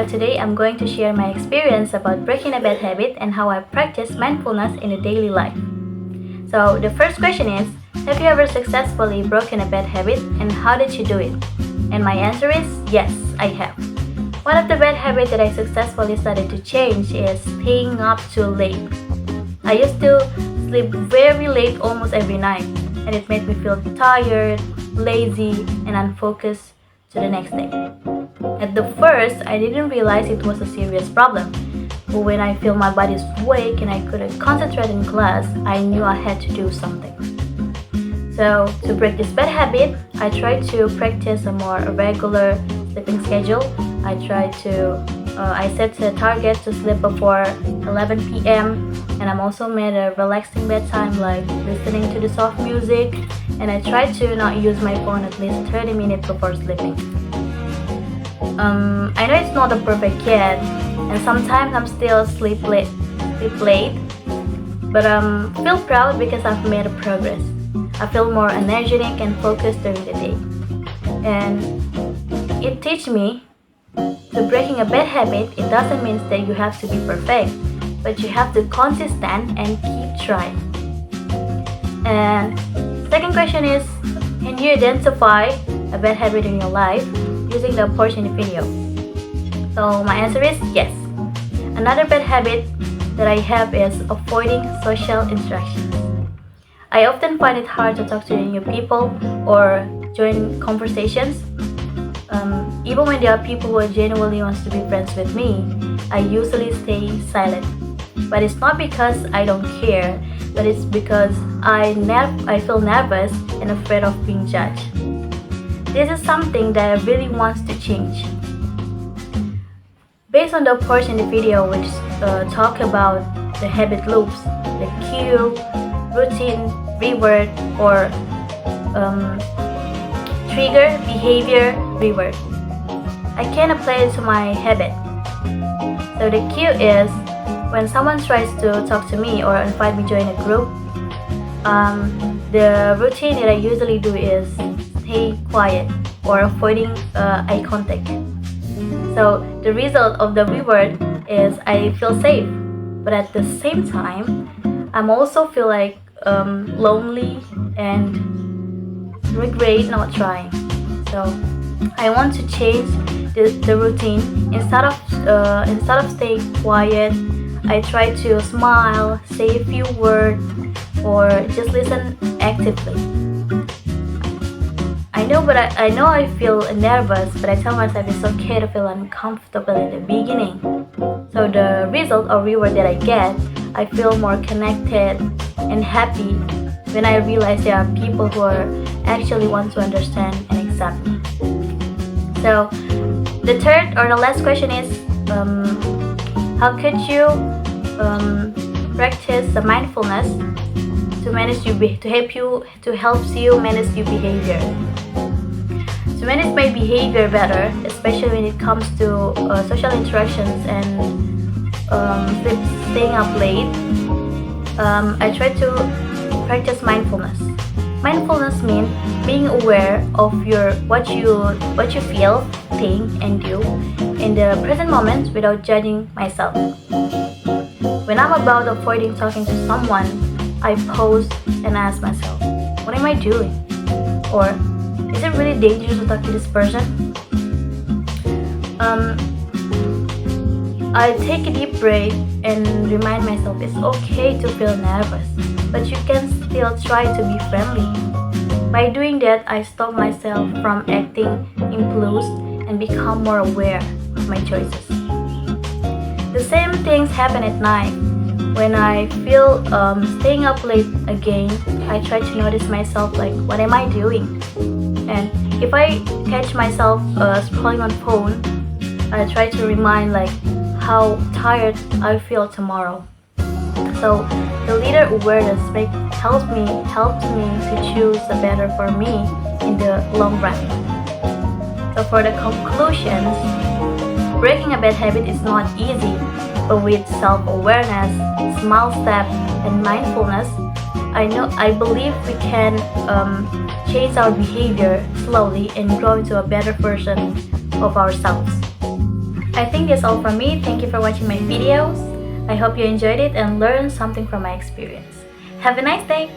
So today I'm going to share my experience about breaking a bad habit and how I practice mindfulness in a daily life. So the first question is, have you ever successfully broken a bad habit and how did you do it? And my answer is yes, I have. One of the bad habits that I successfully started to change is staying up too late. I used to sleep very late almost every night, and it made me feel tired, lazy, and unfocused to the next day. At the first, I didn't realize it was a serious problem, but when I feel my body's weak and I couldn't concentrate in class, I knew I had to do something. So, to break this bad habit, I tried to practice a more regular sleeping schedule. I set a target to sleep before 11 p.m. and I'm also made a relaxing bedtime like listening to the soft music, and I try to not use my phone at least 30 minutes before sleeping. I know it's not a perfect yet, and sometimes I'm still sleep late, but feel proud because I've made a progress. I feel more energetic and focused during the day, and it teaches me to breaking a bad habit. It doesn't mean that you have to be perfect, but you have to consistent and keep trying. And second question is, can you identify a bad habit in your life using the opportunity video? So my answer is yes. Another bad habit that I have is avoiding social interactions. I often find it hard to talk to new people or join conversations. Even when there are people who genuinely want to be friends with me, I usually stay silent. But it's not because I don't care, but it's because I feel nervous and afraid of being judged. This is something that I really want to change. Based on the portion in the video which talk about the habit loops, the cue, routine, reward, or trigger, behavior, reward, I can apply it to my habit. So the cue is when someone tries to talk to me or invite me to join a group. The routine that I usually do is stay quiet or avoiding eye contact. So the result of the reward is I feel safe, but at the same time, I'm also feel like lonely and regret not trying. So I want to change the routine. Instead of staying quiet, I try to smile, say a few words, or just listen actively. I know I feel nervous, but I tell myself it's okay to feel uncomfortable in the beginning. So the result or reward that I get, I feel more connected and happy when I realize there are people who are actually want to understand and accept me. So the third or the last question is, how could you practice the mindfulness to help you manage your behavior? To manage my behavior better, especially when it comes to social interactions and staying up late, I try to practice mindfulness. Mindfulness means being aware of what you feel, think, and do in the present moment without judging myself. When I'm about avoiding talking to someone, I pause and ask myself, what am I doing? Or is it really dangerous to talk to this person? I take a deep breath and remind myself it's okay to feel nervous, but you can still try to be friendly. By doing that, I stop myself from acting impulsive and become more aware of my choices. The same things happen at night. When I feel staying up late again, I try to notice myself like, what am I doing? And if I catch myself scrolling on phone, I try to remind like how tired I feel tomorrow. So the little awareness helps me to choose the better for me in the long run. So for the conclusions, breaking a bad habit is not easy, but with self-awareness, small steps, and mindfulness, I believe we can change our behavior slowly and grow into a better version of ourselves. I think that's all from me. Thank you for watching my videos. I hope you enjoyed it and learned something from my experience. Have a nice day!